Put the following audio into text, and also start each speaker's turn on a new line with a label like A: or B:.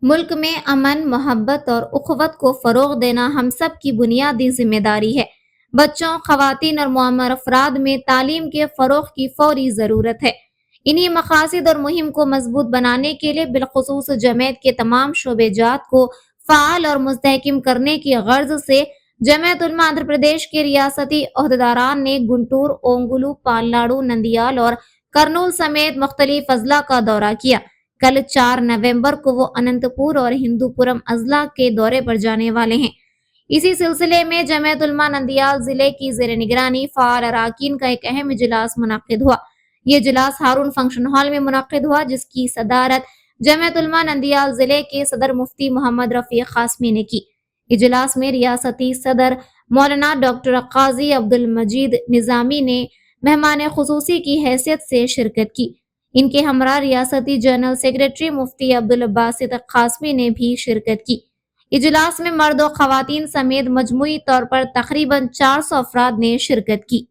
A: ملک میں امن، محبت اور اخوت کو فروغ دینا ہم سب کی بنیادی ذمہ داری ہے۔ بچوں، خواتین اور معمر افراد میں تعلیم کے فروغ کی فوری ضرورت ہے۔ انہی مقاصد اور مہم کو مضبوط بنانے کے لیے بالخصوص جمعیت کے تمام شعبے جات کو فعال اور مستحکم کرنے کی غرض سے جمعیت علماء آندھرا پردیش کے ریاستی عہدیداران نے گنٹور، اونگولو، پالناڈو، نندیال اور کرنول سمیت مختلف اضلاع کا دورہ کیا۔ کل 4 نومبر کو وہ اننت پور اور ہندو پورم اضلاع کے دورے پر جانے والے ہیں۔ اسی سلسلے میں جمعیت علماء نندیال ضلع کی زیر نگرانی فعال اراکین کا ایک اہم اجلاس منعقد ہوا۔ یہ اجلاس ہارون فنکشن ہال میں منعقد ہوا، جس کی صدارت جمعیت علماء نندیال ضلع کے صدر مفتی محمد رفیق قاسمی نے کی۔ اجلاس میں ریاستی صدر مولانا ڈاکٹر قاضی عبدالمجید نظامی نے مہمان خصوصی کی حیثیت سے شرکت کی۔ ان کے ہمراہ ریاستی جنرل سیکریٹری مفتی عبدالباسط قاسمی نے بھی شرکت کی۔ اجلاس میں مرد و خواتین سمیت مجموعی طور پر تقریباً 400 افراد نے شرکت کی۔